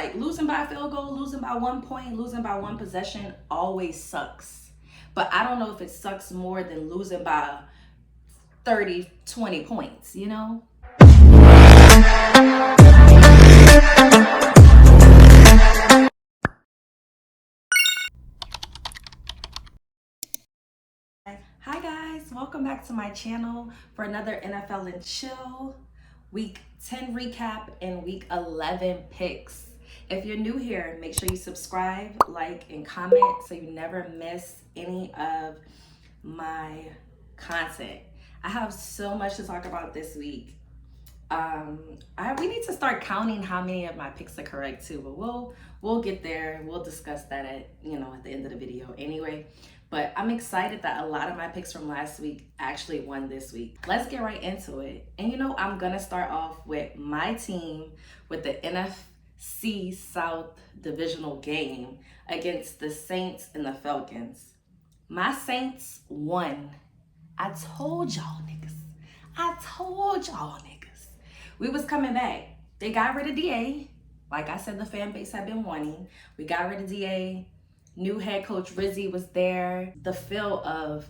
Like losing by a field goal, losing by 1 point, losing by one possession always sucks. But I don't know if it sucks more than losing by 30, 20 points, you know? Hi guys, welcome back to my channel for another NFL and Chill Week 10 recap and Week 11 picks. If you're new here, make sure you subscribe, like, and comment so you never miss any of my content. I have so much to talk about this week. We need to start counting how many of my picks are correct too, but we'll get there. We'll discuss that at the end of the video anyway. But I'm excited that a lot of my picks from last week actually won this week. Let's get right into it. And I'm gonna start off with my team with the NFC South divisional game against the Saints and the Falcons. My Saints won. I told y'all niggas. We was coming back. They got rid of DA. Like I said, the fan base had been wanting. We got rid of DA. New head coach Rizzy was there. The feel of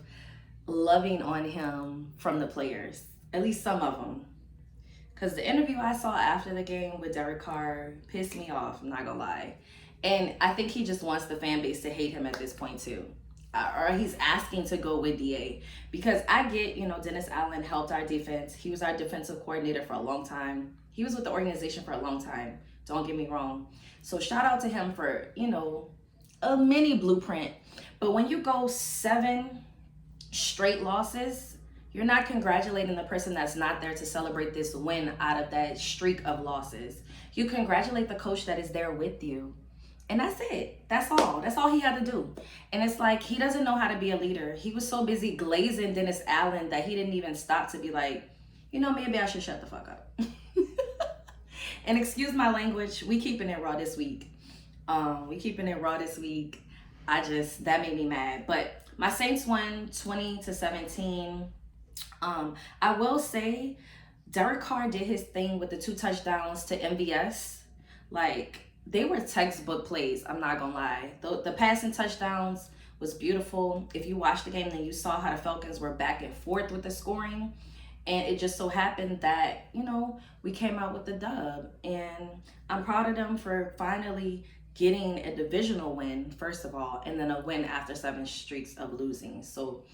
loving on him from the players, at least some of them. Because the interview I saw after the game with Derek Carr pissed me off, I'm not gonna lie. And I think he just wants the fan base to hate him at this point too. Or he's asking to go with DA. Because I get, Dennis Allen helped our defense. He was our defensive coordinator for a long time. He was with the organization for a long time. Don't get me wrong. So shout out to him for, a mini blueprint. But when you go 7 straight losses, you're not congratulating the person that's not there to celebrate this win out of that streak of losses. You congratulate the coach that is there with you. And that's it. That's all he had to do. And it's like, he doesn't know how to be a leader. He was so busy glazing Dennis Allen that he didn't even stop to be like, maybe I should shut the fuck up. And excuse my language, we keeping it raw this week. That made me mad. But my Saints won 20-17. I will say Derek Carr did his thing with the 2 touchdowns to MVS. Like, they were textbook plays, I'm not gonna lie. The passing touchdowns was beautiful. If you watched the game, then you saw how the Falcons were back and forth with the scoring. And it just so happened that, we came out with the dub. And I'm proud of them for finally getting a divisional win, first of all, and then a win after 7 streaks of losing. So,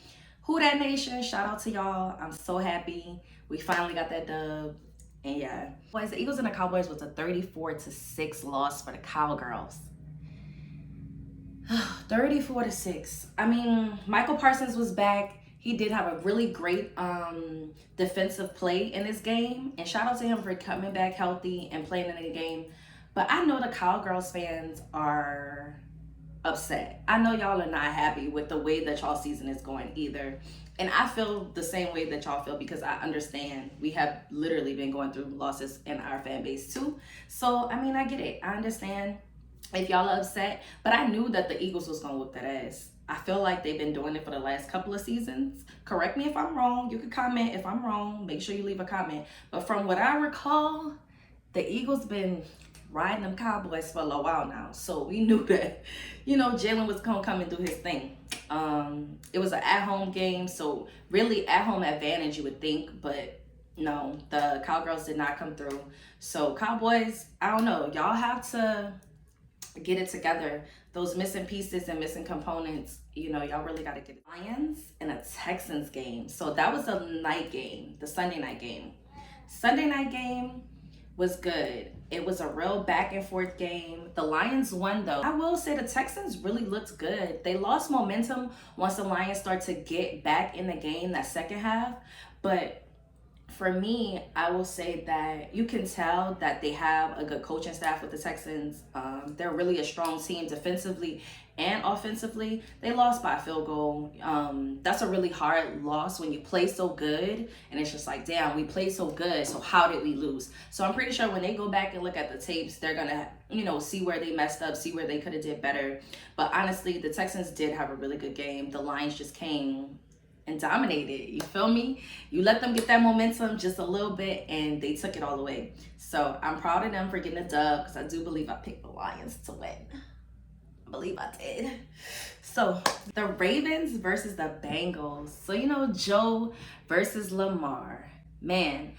who that nation, shout out to y'all. I'm so happy we finally got that dub. And yeah, boys, the Eagles and the Cowboys was a 34-6 loss for the Cowgirls. 34-6. I mean, Michael Parsons was back. He did have a really great defensive play in this game. And shout out to him for coming back healthy and playing in the game. But I know the Cowgirls fans are upset. I know y'all are not happy with the way that y'all season is going either. And I feel the same way that y'all feel because I understand we have literally been going through losses in our fan base too. So, I mean, I get it. I understand if y'all are upset. But I knew that the Eagles was going to whoop that ass. I feel like they've been doing it for the last couple of seasons. Correct me if I'm wrong. You can comment if I'm wrong. Make sure you leave a comment. But from what I recall, the Eagles been riding them Cowboys for a little while now. So we knew that, Jalen was going to come and do his thing. It was an at-home game, so really at-home advantage, you would think. But no, the Cowgirls did not come through. So Cowboys, I don't know. Y'all have to get it together. Those missing pieces and missing components, y'all really got to get it. Lions and a Texans game. So that was the night game, the Sunday night game. Sunday night game was good. It was a real back and forth game. The Lions won though. I will say the Texans really looked good. They lost momentum once the Lions start to get back in the game that second half. But for me, I will say that you can tell that they have a good coaching staff with the Texans. They're really a strong team defensively and offensively. They lost by a field goal. That's a really hard loss when you play so good and it's just like, damn, we played so good, so how did we lose? So I'm pretty sure when they go back and look at the tapes, they're gonna see where they messed up, see where they could have did better. But honestly, the Texans did have a really good game. The Lions just came and dominated. You feel me? You let them get that momentum just a little bit and they took it all away. So I'm proud of them for getting a dub because I do believe I picked the Lions to win. I believe I did. So the Ravens versus the Bengals. So, you know, Joe versus Lamar. Man,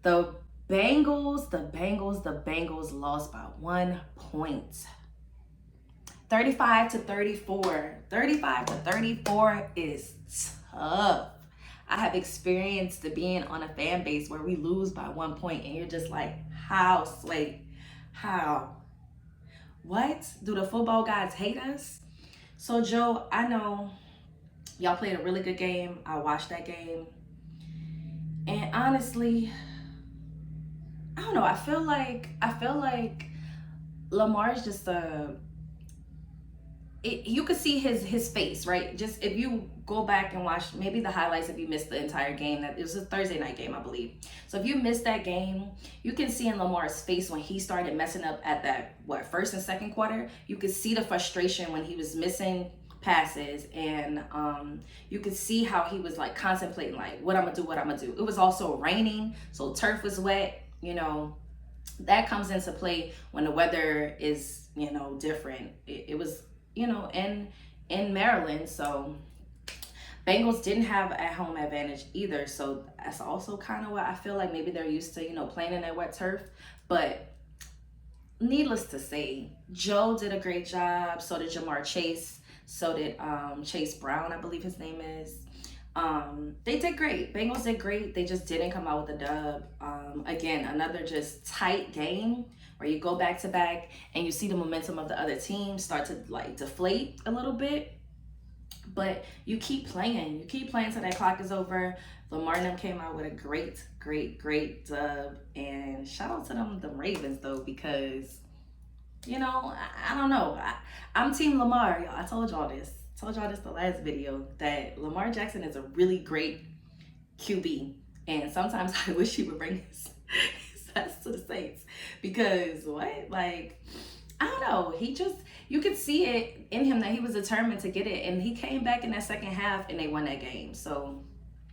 the Bengals lost by 1 point. 35-34. 35-34 is tough. I have experienced being on a fan base where we lose by 1 point and you're just like, how, Sway? How? What? Do the football gods hate us? So, Joe, I know y'all played a really good game. I watched that game. And honestly, I don't know. I feel like Lamar is just you could see his face, right? Just if you go back and watch maybe the highlights, if you missed the entire game, that it was a Thursday night game, I believe. So if you missed that game, you can see in Lamar's face when he started messing up at that first and second quarter. You could see the frustration when he was missing passes, and you could see how he was like contemplating like what I'm gonna do. It was also raining, so turf was wet. You know, that comes into play when the weather is, you know, different. It was, you know, in Maryland, so Bengals didn't have a home advantage either, so that's also kind of what I feel like maybe they're used to, you know, playing in that wet turf. But needless to say, Joe did a great job, so did Jamar Chase, so did Chase Brown, I believe his name is. They did great. Bengals did great. They just didn't come out with a dub. Again, another just tight game where you go back to back and you see the momentum of the other team start to like deflate a little bit. But you keep playing. You keep playing till that clock is over. Lamar and them came out with a great dub. And shout out to them Ravens though, because, you know, I don't know. I'm Team Lamar. I told y'all this the last video, that Lamar Jackson is a really great QB. And sometimes I wish he would bring his ass to the Saints, because like, I don't know, you could see it in him that he was determined to get it, and he came back in that second half and they won that game. So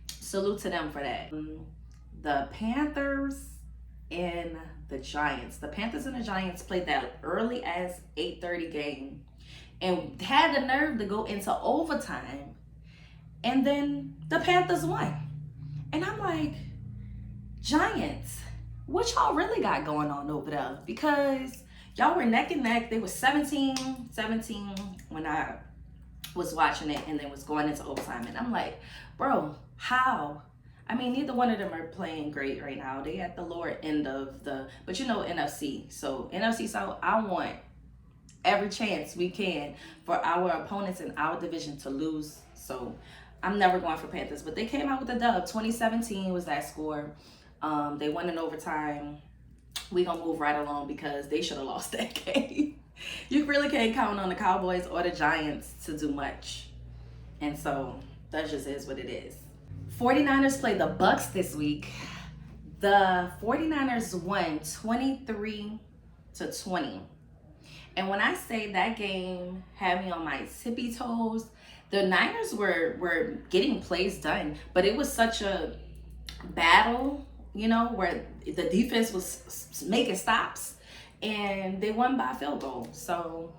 salute to them for that. The Panthers and the Giants. The Panthers and the Giants played that early as 8:30 game and had the nerve to go into overtime, and then the Panthers won. And I'm like, Giants, what y'all really got going on over there? Because y'all were neck and neck. They were 17-17 when I was watching it, and then was going into overtime. And I'm like, bro, how? I mean, neither one of them are playing great right now. They at the lower end of but you know, NFC. So NFC South, I want every chance we can for our opponents in our division to lose. So I'm never going for Panthers, but they came out with a dub. 2017 was that score. They won in overtime. We gonna move right along because they should have lost that game. You really can't count on the Cowboys or the Giants to do much. And so that just is what it is. 49ers play the Bucks this week. The 49ers won 23-20. And when I say that game had me on my tippy toes, the Niners were getting plays done, but it was such a battle, you know, where the defense was making stops, and they won by a field goal. So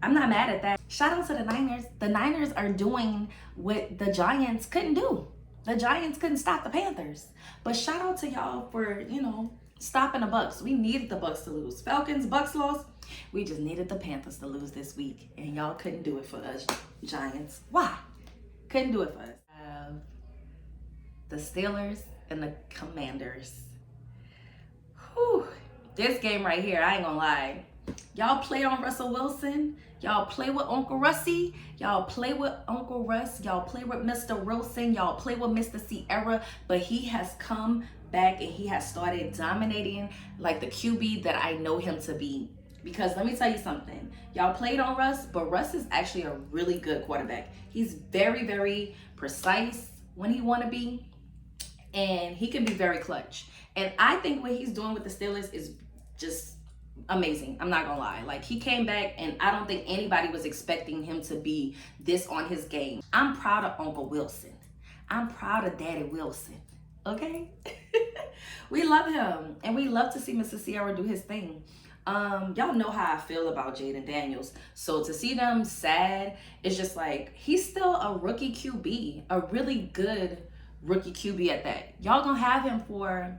I'm not mad at that. Shout out to the Niners. The Niners are doing what the Giants couldn't do. The Giants couldn't stop the Panthers. But shout out to y'all for, you know, stopping the Bucks. We needed the Bucks to lose. Falcons, Bucks lost. We just needed the Panthers to lose this week, and y'all couldn't do it for us, Giants. Why? Couldn't do it for us. The Steelers and the Commanders. Whew. This game right here, I ain't gonna lie. Y'all play on Russell Wilson. Y'all play with Uncle Russie. Y'all play with Uncle Russ. Y'all play with Mr. Wilson. Y'all play with Mr. Sierra. But he has come back and he has started dominating like the QB that I know him to be. Because let me tell you something. Y'all played on Russ, but Russ is actually a really good quarterback. He's very, very precise when he want to be. And he can be very clutch. And I think what he's doing with the Steelers is just amazing. I'm not gonna lie. Like, he came back and I don't think anybody was expecting him to be this on his game. I'm proud of Uncle Wilson. I'm proud of Daddy Wilson. Okay? We love him. And we love to see Mr. Sierra do his thing. Y'all know how I feel about Jaden Daniels. So to see them sad, it's just like, he's still a rookie QB, a really good rookie QB at that. Y'all gonna have him for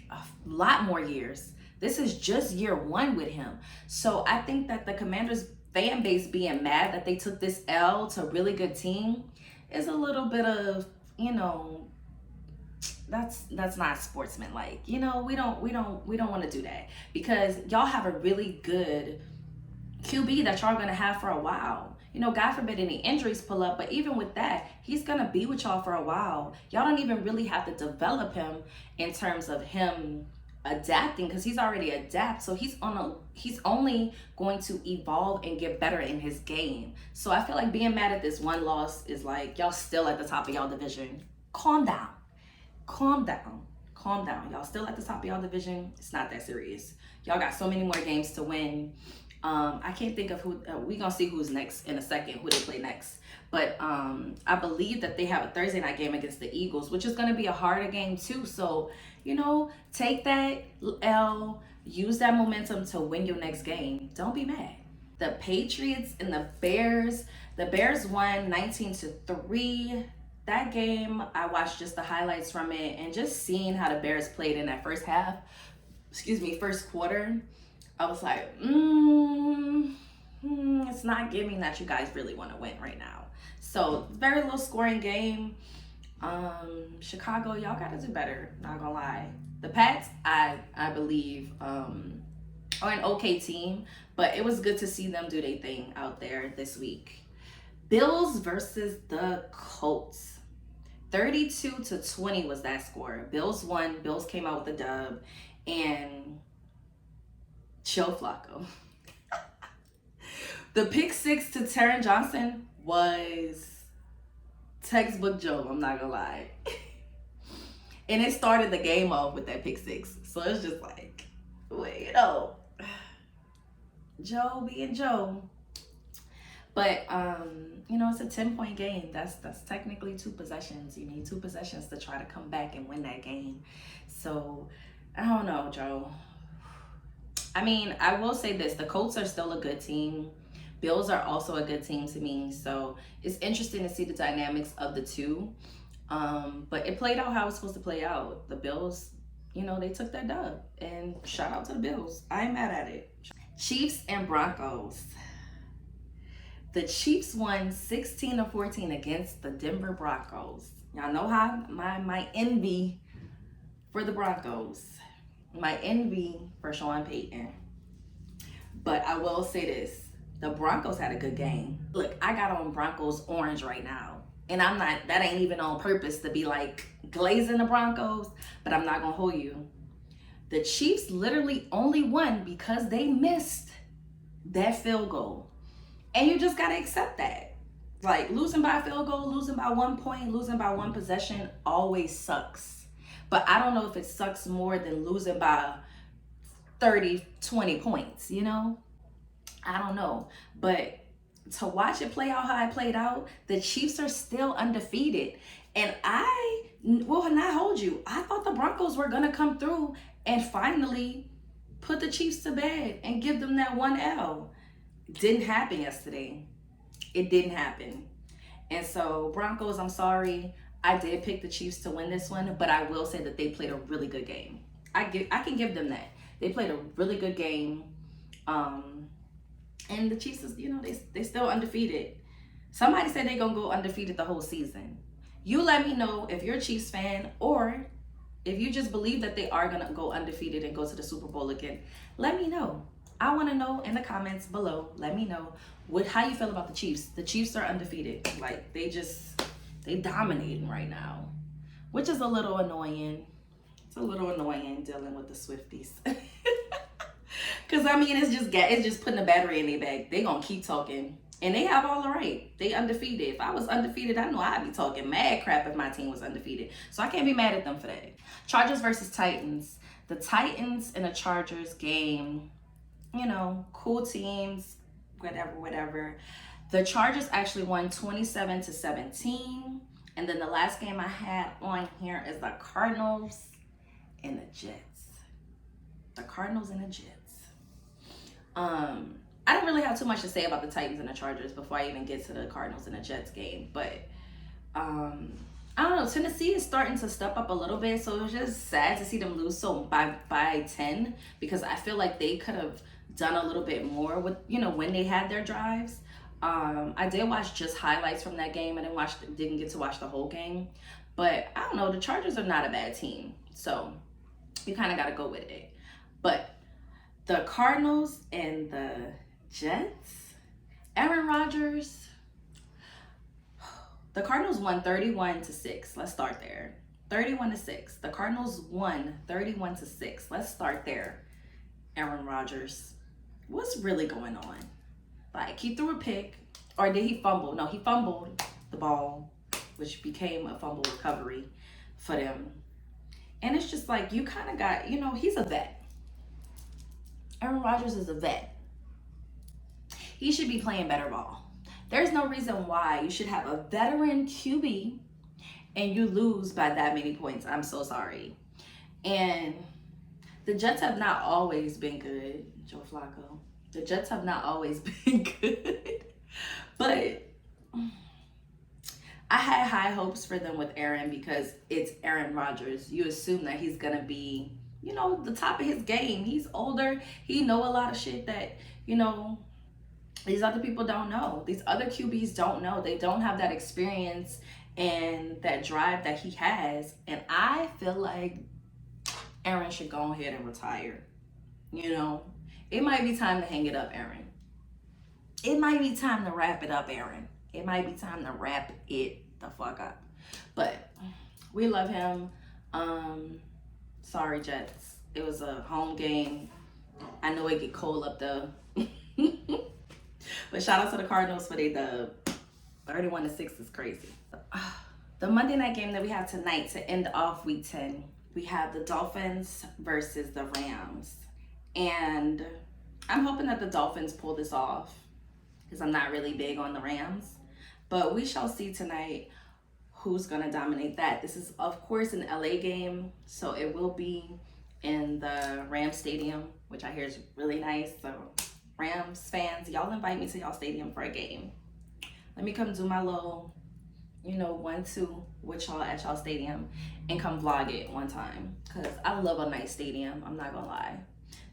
a lot more years. This is just year one with him. So I think that the Commanders fan base being mad that they took this L to a really good team is a little bit of, you know, that's not sportsmanlike. You know, we don't want to do that, because y'all have a really good QB that y'all gonna have for a while. You know, God forbid any injuries pull up, but even with that, he's gonna be with y'all for a while. Y'all don't even really have to develop him in terms of him adapting, because he's already adapt. So he's only going to evolve and get better in his game. So I feel like being mad at this one loss is like, y'all still at the top of y'all division. Calm down. Calm down. Calm down. Y'all still at the top of y'all division. It's not that serious. Y'all got so many more games to win. I can't think of who, we gonna see who's next in a second, who they play next. But I believe that they have a Thursday night game against the Eagles, which is gonna be a harder game too. So, you know, take that L, use that momentum to win your next game. Don't be mad. The Patriots and the Bears won 19-3. That game, I watched just the highlights from it, and just seeing how the Bears played in that first quarter, I was like, it's not giving that you guys really want to win right now. So very low scoring game. Chicago, y'all gotta do better, not gonna lie. The Pats, I believe, are an okay team, but it was good to see them do their thing out there this week. Bills versus the Colts. 32-20 was that score. Bills won. Bills came out with a dub. And Joe Flacco. The pick six to Taron Johnson was textbook Joe, I'm not gonna lie. And it started the game off with that pick six. So it's just like, wait, you know, Joe being Joe. But, you know, it's a 10-point game. That's technically 2 possessions. You need 2 possessions to try to come back and win that game. So, I don't know, Joe. I mean, I will say this. The Colts are still a good team. Bills are also a good team to me. So, it's interesting to see the dynamics of the two. But it played out how it was supposed to play out. The Bills, you know, they took their dub. And shout out to the Bills. I ain't mad at it. Chiefs and Broncos. The Chiefs won 16-14 against the Denver Broncos. Y'all know how my envy for the Broncos. My envy for Sean Payton. But I will say this. The Broncos had a good game. Look, I got on Broncos orange right now. And that ain't even on purpose to be like glazing the Broncos. But I'm not going to hold you. The Chiefs literally only won because they missed that field goal. And you just got to accept that. Like, losing by a field goal, losing by 1 point, losing by 1 possession always sucks. But I don't know if it sucks more than losing by 30, 20 points, you know? I don't know. But to watch it play out how it played out, the Chiefs are still undefeated. And I will not hold you. I thought the Broncos were going to come through and finally put the Chiefs to bed and give them that 1 L. Didn't happen yesterday. It didn't happen. And so, Broncos, I'm sorry. I did pick the Chiefs to win this one, but I will say that they played a really good game. I can give them that. They played a really good game. And the Chiefs, you know, they still undefeated. Somebody said they're going to go undefeated the whole season. You let me know if you're a Chiefs fan, or if you just believe that they are going to go undefeated and go to the Super Bowl again. Let me know. I want to know in the comments below. Let me know how you feel about the Chiefs. The Chiefs are undefeated. Like, they dominating right now, which is a little annoying. It's a little annoying dealing with the Swifties. Because, I mean, it's just putting a battery in their bag. They going to keep talking. And they have all the right. They undefeated. If I was undefeated, I know I'd be talking mad crap if my team was undefeated. So I can't be mad at them for that. Chargers versus Titans. The Titans and the Chargers game, you know, cool teams, whatever. The Chargers actually won 27-17. And then the last game I had on here is the Cardinals and the Jets. The Cardinals and the Jets. I don't really have too much to say about the Titans and the Chargers before I even get to the Cardinals and the Jets game. But I don't know. Tennessee is starting to step up a little bit, so it was just sad to see them lose so by 10, because I feel like they could have done a little bit more with, you know, when they had their drives. I did watch just highlights from that game. I didn't get to watch the whole game, but I don't know. The Chargers are not a bad team, so you kind of got to go with it. But the Cardinals and the Jets, Aaron Rodgers. The Cardinals won 31-6. Let's start there. 31-6. The Cardinals won 31-6. Let's start there. Aaron Rodgers, what's really going on? Like, he threw a pick, or did he fumble? No, he fumbled the ball, which became a fumble recovery for them. And it's just like, you kind of got, you know, he's a vet. Aaron Rodgers is a vet. He should be playing better ball. There's no reason why you should have a veteran QB and you lose by that many points. I'm so sorry. And the Jets have not always been good, Joe Flacco. The Jets have not always been good. But I had high hopes for them with Aaron because it's Aaron Rodgers. You assume that he's going to be, you know, the top of his game. He's older. He know a lot of shit that, you know, these other people don't know. These other QBs don't know. They don't have that experience and that drive that he has. And I feel like Aaron should go ahead and retire. You know, it might be time to hang it up, Aaron. It might be time to wrap it up, Aaron. It might be time to wrap it the fuck up. But we love him. Sorry, Jets. It was a home game. I know it get cold up there. But shout out to the Cardinals for their dub. 31-6 is crazy. The Monday night game that we have tonight to end off week 10, we have the Dolphins versus the Rams. And I'm hoping that the Dolphins pull this off because I'm not really big on the Rams. But we shall see tonight who's going to dominate that. This is, of course, an LA game, so it will be in the Rams Stadium, which I hear is really nice. So Rams fans, y'all invite me to y'all stadium for a game. Let me come do my little, you know, 1-2 with y'all at y'all stadium and come vlog it one time. Because I love a nice stadium, I'm not going to lie.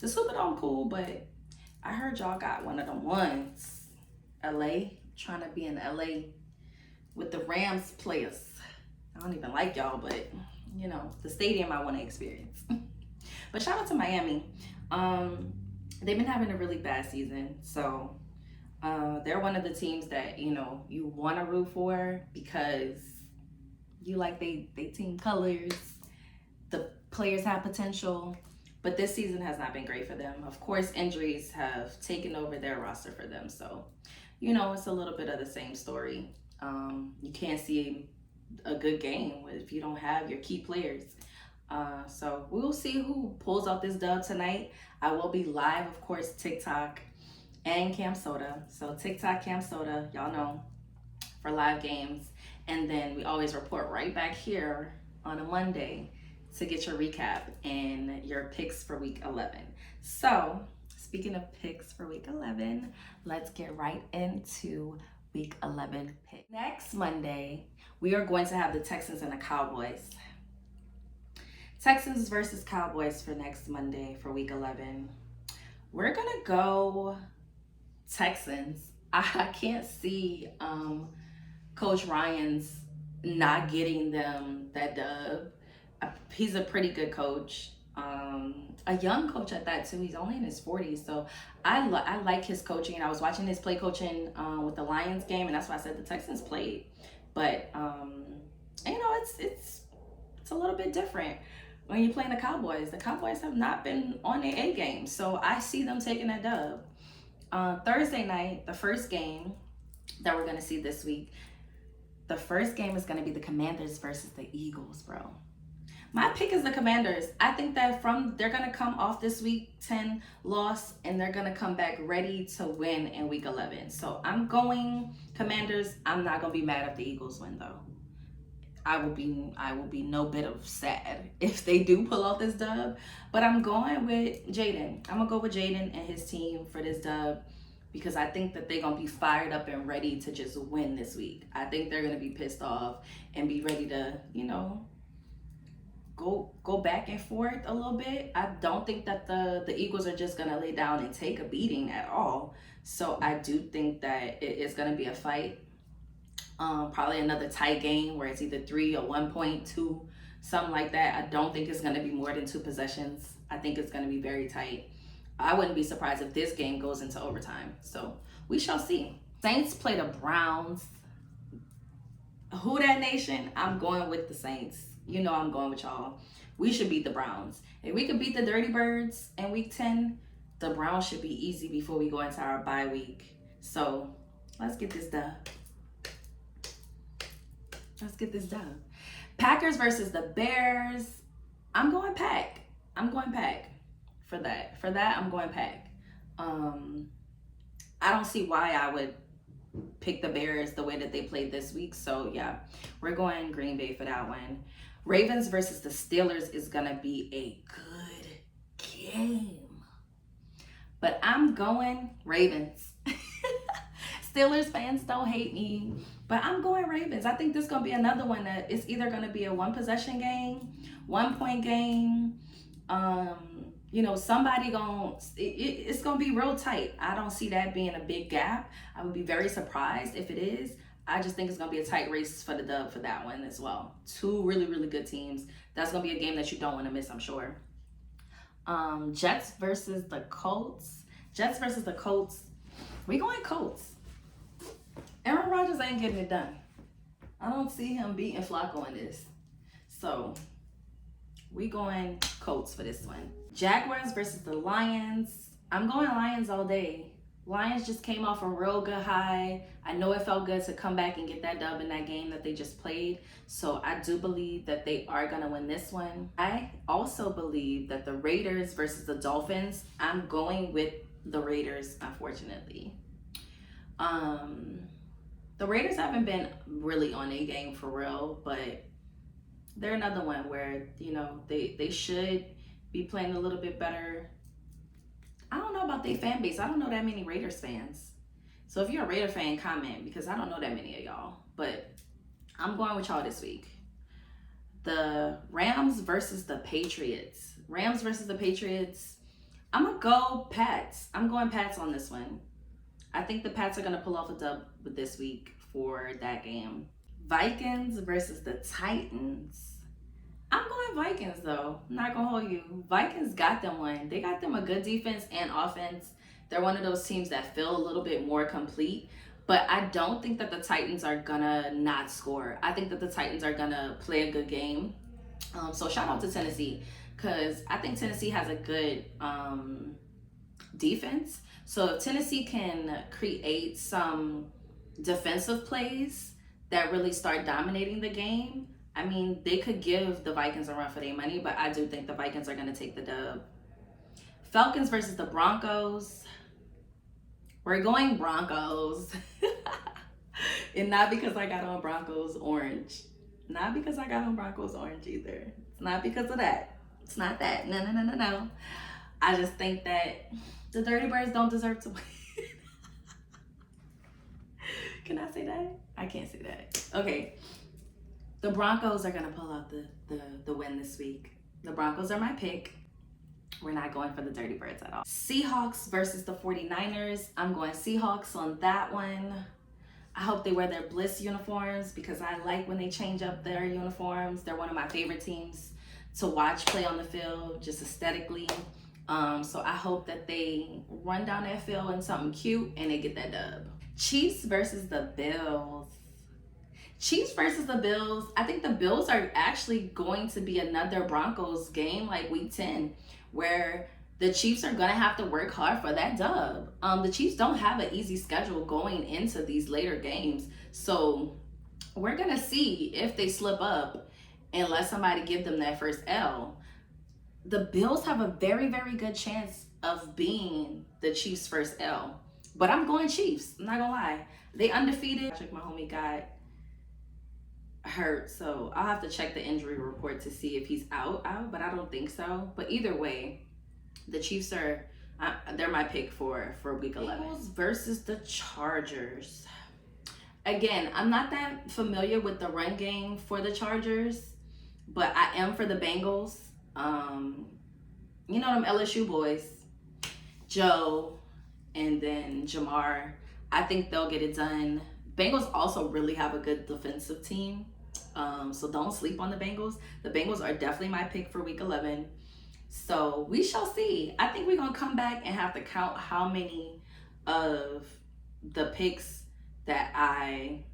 The Superdome cool, but I heard y'all got one of them ones. LA, trying to be in LA with the Rams players. I don't even like y'all, but, you know, the stadium I want to experience. But shout out to Miami. They've been having a really bad season, so they're one of the teams that, you know, you want to root for because you like they team colors, the players have potential, but this season has not been great for them. Of course, injuries have taken over their roster for them, so, you know, it's a little bit of the same story. You can't see a good game if you don't have your key players. So we'll see who pulls out this dub tonight. I will be live, of course, TikTok and Cam Soda. So TikTok, Cam Soda, y'all know, for live games. And then we always report right back here on a Monday to get your recap and your picks for week 11. So speaking of picks for week 11, let's get right into week 11 pick. Next Monday, we are going to have the Texans and the Cowboys. Texans versus Cowboys for next Monday for week 11. We're going to go Texans. I can't see Coach Ryan's not getting them that dub. He's a pretty good coach. A young coach at that too. He's only in his 40s, so I like his coaching. I was watching his play coaching with the Lions game, and that's why I said the Texans played. But you know, it's a little bit different when you're playing the Cowboys. The Cowboys have not been on their A game, so I see them taking that dub. Thursday night, the first game that we're gonna see this week, the first game is gonna be the Commanders versus the Eagles, bro. My pick is the Commanders. I think that they're going to come off this week 10 loss and they're going to come back ready to win in week 11. So I'm going Commanders. I'm not going to be mad if the Eagles win though. I will be no bit of sad if they do pull off this dub. But I'm going with Jaden. I'm gonna go with Jaden and his team for this dub because I think that they're gonna be fired up and ready to just win this week. I think they're gonna be pissed off and be ready to, go back and forth a little bit. I don't think that the Eagles are just gonna lay down and take a beating at all. So I do think that it is gonna be a fight. Probably another tight game where it's either 3 or 1.2, something like that. I don't think it's going to be more than 2 possessions. I think it's going to be very tight. I wouldn't be surprised if this game goes into overtime. So we shall see. Saints play the Browns. Who that nation? I'm going with the Saints. You know I'm going with y'all. We should beat the Browns. If we could beat the Dirty Birds in week 10, the Browns should be easy before we go into our bye week. So let's get this done. Let's get this done. Packers versus the Bears. I'm going Pack. I'm going Pack for that. For that, I'm going Pack. I don't see why I would pick the Bears the way that they played this week. So, yeah, we're going Green Bay for that one. Ravens versus the Steelers is going to be a good game. But I'm going Ravens. Steelers fans don't hate me, but I'm going Ravens. I think this is going to be another one that it's either going to be a 1 possession game, 1 point game. Somebody it's going to be real tight. I don't see that being a big gap. I would be very surprised if it is. I just think it's going to be a tight race for the dub for that one as well. 2 really, really good teams. That's going to be a game that you don't want to miss, I'm sure. Jets versus the Colts. Jets versus the Colts. We going Colts. Aaron Rodgers ain't getting it done. I don't see him beating Flacco in this. So, we going Colts for this one. Jaguars versus the Lions. I'm going Lions all day. Lions just came off a real good high. I know it felt good to come back and get that dub in that game that they just played. So, I do believe that they are going to win this one. I also believe that the Raiders versus the Dolphins, I'm going with the Raiders, unfortunately. The Raiders haven't been really on a game for real, but they're another one where, they should be playing a little bit better. I don't know about their fan base. I don't know that many Raiders fans. So if you're a Raider fan, comment, because I don't know that many of y'all. But I'm going with y'all this week. The Rams versus the Patriots. Rams versus the Patriots. I'm going to go Pats. I'm going Pats on this one. I think the Pats are going to pull off a dub this week for that game. Vikings versus the Titans. I'm going Vikings, though. I'm not going to hold you. Vikings got them one. They got them a good defense and offense. They're one of those teams that feel a little bit more complete. But I don't think that the Titans are going to not score. I think that the Titans are going to play a good game. So shout out to Tennessee, because I think Tennessee has a good defense. So if Tennessee can create some defensive plays that really start dominating the game, I mean, they could give the Vikings a run for their money, but I do think the Vikings are going to take the dub. Falcons versus the Broncos. We're going Broncos. And not because I got on Broncos orange. Not because I got on Broncos orange either. It's not because of that. It's not that. No. I just think that the Dirty Birds don't deserve to win. Can I say that? I can't say that. Okay. The Broncos are going to pull out the win this week. The Broncos are my pick. We're not going for the Dirty Birds at all. Seahawks versus the 49ers. I'm going Seahawks on that one. I hope they wear their Bliss uniforms because I like when they change up their uniforms. They're one of my favorite teams to watch play on the field, just aesthetically. So I hope that they run down that field in something cute and they get that dub. Chiefs versus the Bills. Chiefs versus the Bills. I think the Bills are actually going to be another Broncos game like week 10, where the Chiefs are going to have to work hard for that dub. The Chiefs don't have an easy schedule going into these later games. So we're going to see if they slip up and let somebody give them that first L. The Bills have a very, very good chance of being the Chiefs' first L. But I'm going Chiefs. I'm not going to lie. They undefeated. My homie got hurt, so I'll have to check the injury report to see if he's out, but I don't think so. But either way, the Chiefs are they're my pick for week 11. Bengals versus the Chargers. Again, I'm not that familiar with the run game for the Chargers, but I am for the Bengals. You know them LSU boys, Joe, and then Jamar. I think they'll get it done. Bengals also really have a good defensive team, so don't sleep on the Bengals. The Bengals are definitely my pick for week 11. So we shall see. I think we're going to come back and have to count how many of the picks that I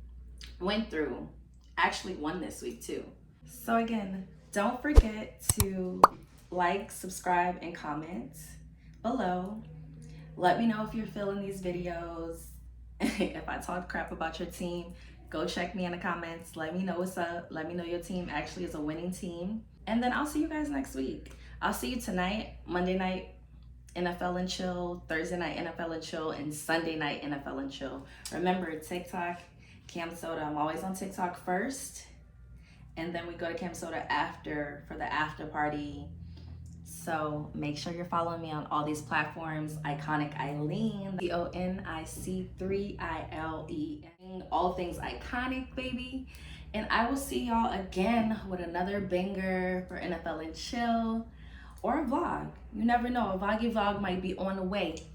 went through actually won this week too. So again, don't forget to like, subscribe, and comment below. Let me know if you're feeling these videos. If I talk crap about your team, go check me in the comments. Let me know what's up. Let me know your team actually is a winning team. And then I'll see you guys next week. I'll see you tonight, Monday night, NFL and Chill, Thursday night, NFL and Chill, and Sunday night, NFL and Chill. Remember, TikTok, Cam Soda. I'm always on TikTok first. And then we go to Cam Soda after for the after party. So make sure you're following me on all these platforms. iconicwealth, CONIC3ileen. All things iconic, baby. And I will see y'all again with another banger for NFL and Chill or a vlog. You never know, a vloggy vlog might be on the way.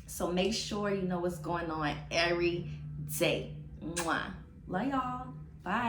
So make sure you know what's going on every day. Mwah. Love y'all. Bye.